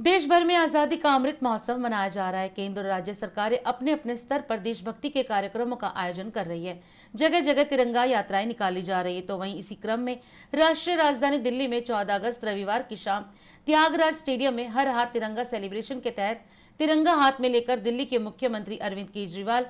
देश भर में आजादी का अमृत महोत्सव मनाया जा रहा है। केंद्र और राज्य सरकारें अपने अपने स्तर पर देशभक्ति के कार्यक्रमों का आयोजन कर रही है। जगह जगह तिरंगा यात्राएं निकाली जा रही है। तो वहीं इसी क्रम में राष्ट्रीय राजधानी दिल्ली में 14 अगस्त रविवार की शाम त्यागराज स्टेडियम में हर हाथ तिरंगा सेलिब्रेशन के तहत तिरंगा हाथ में लेकर दिल्ली के मुख्यमंत्री अरविंद केजरीवाल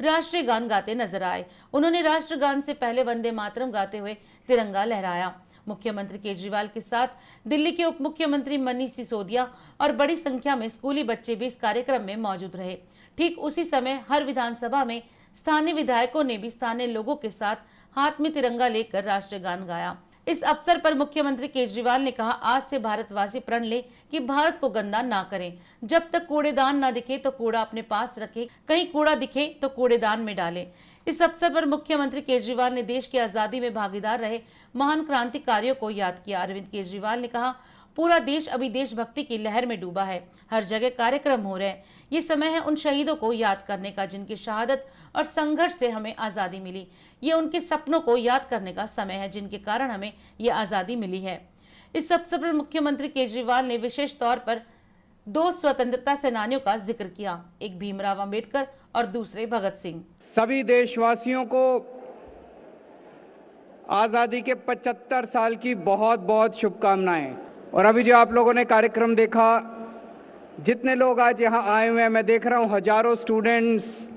राष्ट्रीय गान गाते नजर आए। उन्होंने राष्ट्रगान से पहले वंदे मातरम गाते हुए तिरंगा लहराया। मुख्यमंत्री केजरीवाल के साथ दिल्ली के उप मुख्यमंत्री मनीष सिसोदिया और बड़ी संख्या में स्कूली बच्चे भी इस कार्यक्रम में मौजूद रहे। ठीक उसी समय हर विधानसभा में स्थानीय विधायकों ने भी स्थानीय लोगों के साथ हाथ में तिरंगा लेकर राष्ट्रीय गान गाया। इस अवसर पर मुख्यमंत्री केजरीवाल ने कहा, आज से भारतवासी प्रण ले कि भारत को गंदा ना करें। जब तक कूड़ेदान ना दिखे तो कूड़ा अपने पास रखे, कहीं कूड़ा दिखे तो कूड़ेदान में डाले। इस अवसर पर मुख्यमंत्री केजरीवाल ने देश की आजादी में भागीदार रहे महान क्रांतिकारियों को याद किया। अरविंद केजरीवाल ने कहा, पूरा देश अभी देशभक्ति की लहर में डूबा है। हर जगह कार्यक्रम हो रहे हैं। ये समय है उन शहीदों को याद करने का जिनकी शहादत और संघर्ष से हमें आजादी मिली। ये उनके सपनों को याद करने का समय है जिनके कारण हमें ये आजादी मिली है। इस अवसर पर मुख्यमंत्री केजरीवाल ने विशेष तौर पर दो स्वतंत्रता सेनानियों का जिक्र किया, एक भीमराव अंबेडकर और दूसरे भगत सिंह। सभी देशवासियों को आज़ादी के 75 साल की बहुत बहुत शुभकामनाएं। और अभी जो आप लोगों ने कार्यक्रम देखा, जितने लोग आज यहाँ आए हुए हैं, मैं देख रहा हूँ हजारों स्टूडेंट्स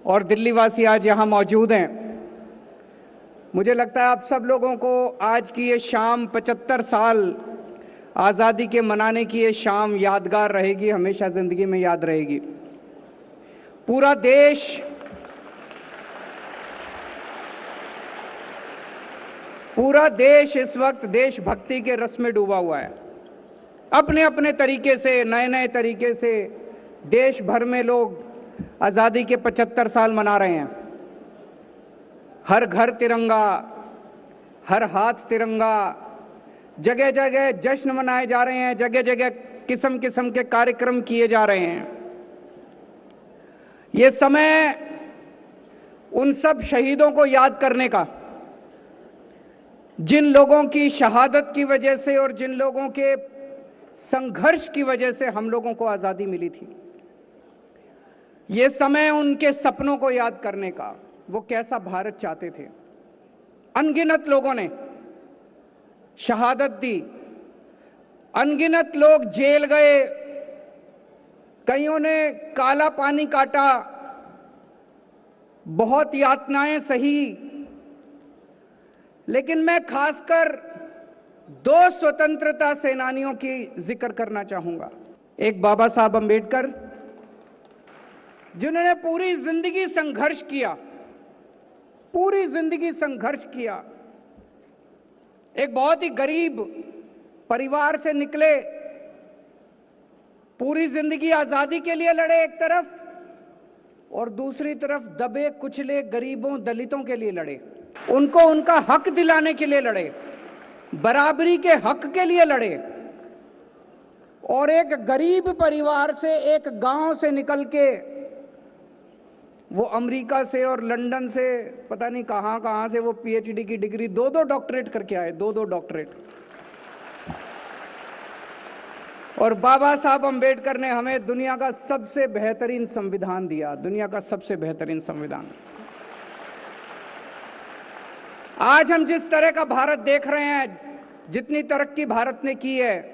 और दिल्ली वासी आज यहाँ मौजूद हैं। मुझे लगता है आप सब लोगों को आज की ये शाम 75 साल आज़ादी के मनाने की ये शाम यादगार रहेगी, हमेशा ज़िंदगी में याद रहेगी। पूरा देश इस वक्त देशभक्ति के रस में डूबा हुआ है। अपने अपने तरीके से, नए नए तरीके से देश भर में लोग आज़ादी के 75 साल मना रहे हैं। हर घर तिरंगा, हर हाथ तिरंगा, जगह जगह जश्न मनाए जा रहे हैं, जगह जगह किस्म किस्म के कार्यक्रम किए जा रहे हैं। ये समय उन सब शहीदों को याद करने का, जिन लोगों की शहादत की वजह से और जिन लोगों के संघर्ष की वजह से हम लोगों को आज़ादी मिली थी। ये समय उनके सपनों को याद करने का, वो कैसा भारत चाहते थे। अनगिनत लोगों ने शहादत दी, अनगिनत लोग जेल गए, कईयों ने काला पानी काटा, बहुत यातनाएं सही। लेकिन मैं खासकर दो स्वतंत्रता सेनानियों की जिक्र करना चाहूंगा। एक बाबा साहब अंबेडकर, जिन्होंने पूरी जिंदगी संघर्ष किया, पूरी जिंदगी संघर्ष किया। एक बहुत ही गरीब परिवार से निकले, पूरी जिंदगी आजादी के लिए लड़े एक तरफ, और दूसरी तरफ दबे कुचले गरीबों दलितों के लिए लड़े, उनको उनका हक दिलाने के लिए लड़े, बराबरी के हक के लिए लड़े। और एक गरीब परिवार से, एक गांव से निकल के वो अमेरिका से और लंदन से, पता नहीं कहां से वो पीएचडी की डिग्री, दो डॉक्टरेट करके आए, दो डॉक्टरेट। और बाबा साहब अंबेडकर ने हमें दुनिया का सबसे बेहतरीन संविधान दिया, दुनिया का सबसे बेहतरीन संविधान। आज हम जिस तरह का भारत देख रहे हैं, जितनी तरक्की भारत ने की है,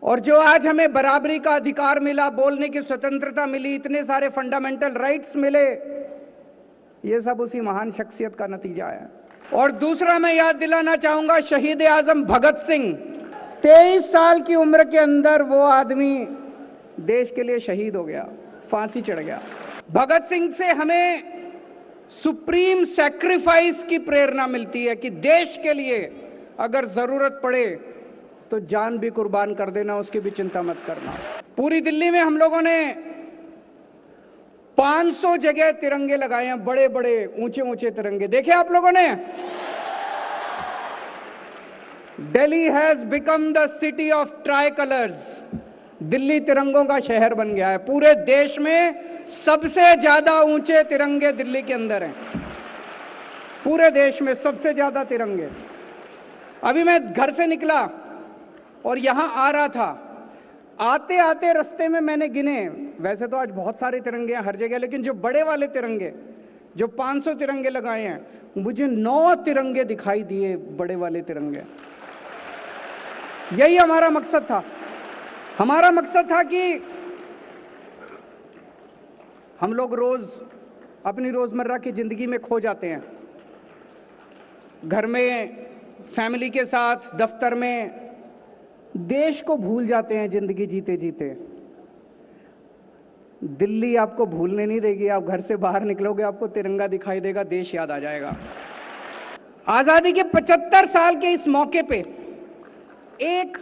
और जो आज हमें बराबरी का अधिकार मिला, बोलने की स्वतंत्रता मिली, इतने सारे फंडामेंटल राइट्स मिले, ये सब उसी महान शख्सियत का नतीजा है। और दूसरा मैं याद दिलाना चाहूंगा शहीद आजम भगत सिंह। 23 साल की उम्र के अंदर वो आदमी देश के लिए शहीद हो गया, फांसी चढ़ गया। भगत सिंह से हमें सुप्रीम सैक्रिफाइस की प्रेरणा मिलती है कि देश के लिए अगर जरूरत पड़े तो जान भी कुर्बान कर देना, उसकी भी चिंता मत करना। पूरी दिल्ली में हम लोगों ने 500 जगह तिरंगे लगाए हैं, बड़े बड़े ऊंचे ऊंचे तिरंगे देखे आप लोगों ने। Delhi has become the city of tricolours. Delhi तिरंगों का शहर बन गया है। पूरे देश में सबसे ज्यादा ऊंचे तिरंगे दिल्ली के अंदर हैं, पूरे देश में सबसे ज्यादा तिरंगे। अभी मैं घर से निकला और यहां आ रहा था आते आते रास्ते में मैंने गिने, वैसे तो आज बहुत सारे तिरंगे हैं हर जगह, लेकिन जो बड़े वाले तिरंगे, जो 500 तिरंगे लगाए हैं, मुझे 9 तिरंगे दिखाई दिए, बड़े वाले तिरंगे। यही हमारा मकसद था। हमारा मकसद था कि हम लोग रोज अपनी रोजमर्रा की जिंदगी में खो जाते हैं, घर में, फैमिली के साथ, दफ्तर में, देश को भूल जाते हैं जिंदगी जीते जीते। दिल्ली आपको भूलने नहीं देगी। आप घर से बाहर निकलोगे, आपको तिरंगा दिखाई देगा, देश याद आ जाएगा। आजादी के 75 साल के इस मौके पे एक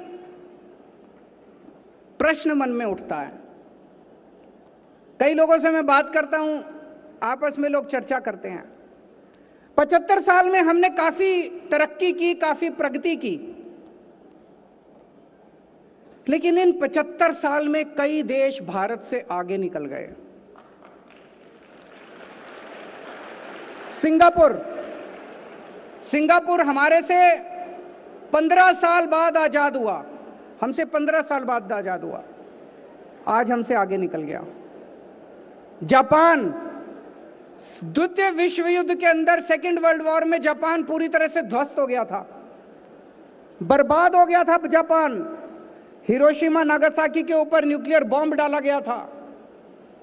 प्रश्न मन में उठता है। कई लोगों से मैं बात करता हूं, आपस में लोग चर्चा करते हैं। 75 साल में हमने काफी तरक्की की, काफी प्रगति की, लेकिन इन 75 साल में कई देश भारत से आगे निकल गए। सिंगापुर हमारे से 15 साल बाद आजाद हुआ, हमसे 15 साल बाद आजाद हुआ, आज हमसे आगे निकल गया। जापान, द्वितीय विश्व युद्ध के अंदर, सेकेंड वर्ल्ड वॉर में जापान पूरी तरह से ध्वस्त हो गया था, बर्बाद हो गया था जापान। हिरोशिमा नागासाकी के ऊपर न्यूक्लियर बॉम्ब डाला गया था,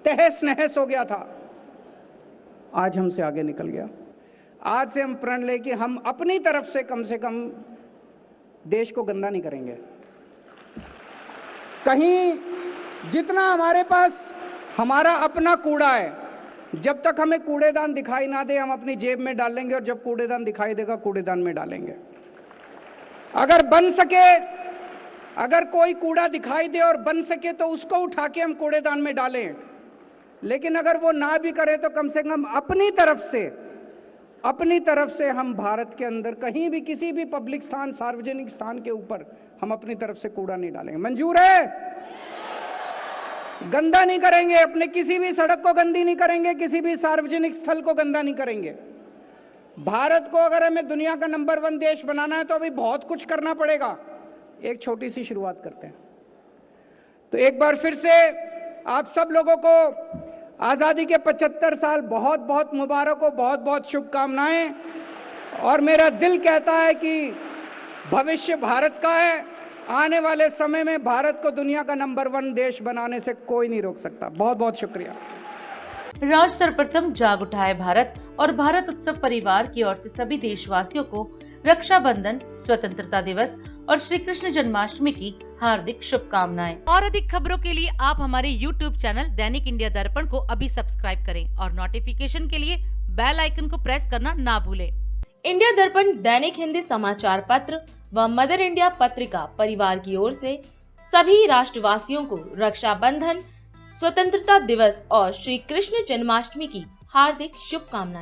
तहस नहस हो गया था, आज हमसे आगे निकल गया। आज से हम प्रण लें कि हम अपनी तरफ से कम देश को गंदा नहीं करेंगे। कहीं जितना हमारे पास हमारा अपना कूड़ा है, जब तक हमें कूड़ेदान दिखाई ना दे, हम अपनी जेब में डाल लेंगे, और जब कूड़ेदान दिखाई देगा, कूड़ेदान में डालेंगे। अगर बन सके, अगर कोई कूड़ा दिखाई दे और बन सके तो उसको उठा के हम कूड़ेदान में डालें, लेकिन अगर वो ना भी करे तो कम से कम अपनी तरफ से हम भारत के अंदर कहीं भी, किसी भी पब्लिक स्थान, सार्वजनिक स्थान के ऊपर हम अपनी तरफ से कूड़ा नहीं डालेंगे। मंजूर है? गंदा नहीं करेंगे, अपने किसी भी सड़क को गंदी नहीं करेंगे, किसी भी सार्वजनिक स्थल को गंदा नहीं करेंगे। भारत को अगर हमें दुनिया का नंबर 1 देश बनाना है तो अभी बहुत कुछ करना पड़ेगा। एक छोटी सी शुरुआत करते हैं। तो एक बार फिर से आप सब लोगों को आजादी के 75 साल बहुत बहुत मुबारक हो, बहुत बहुत शुभकामनाएं। और मेरा दिल कहता है कि भविष्य भारत का है, आने वाले समय में भारत को दुनिया का नंबर 1 देश बनाने से कोई नहीं रोक सकता। बहुत बहुत शुक्रिया। राष्ट्र सर्वप्रथम जाग उठाए भारत और भारत उत्सव परिवार की ओर से सभी देशवासियों को रक्षाबंधन, स्वतंत्रता दिवस और श्री कृष्ण जन्माष्टमी की हार्दिक शुभकामनाएं। और अधिक खबरों के लिए आप हमारे YouTube चैनल दैनिक इंडिया दर्पण को अभी सब्सक्राइब करें और नोटिफिकेशन के लिए बेल आइकन को प्रेस करना ना भूलें। इंडिया दर्पण दैनिक हिंदी समाचार पत्र व मदर इंडिया पत्रिका परिवार की ओर से सभी राष्ट्रवासियों को रक्षाबंधन, स्वतंत्रता दिवस और श्री कृष्ण जन्माष्टमी की हार्दिक शुभकामनाएं।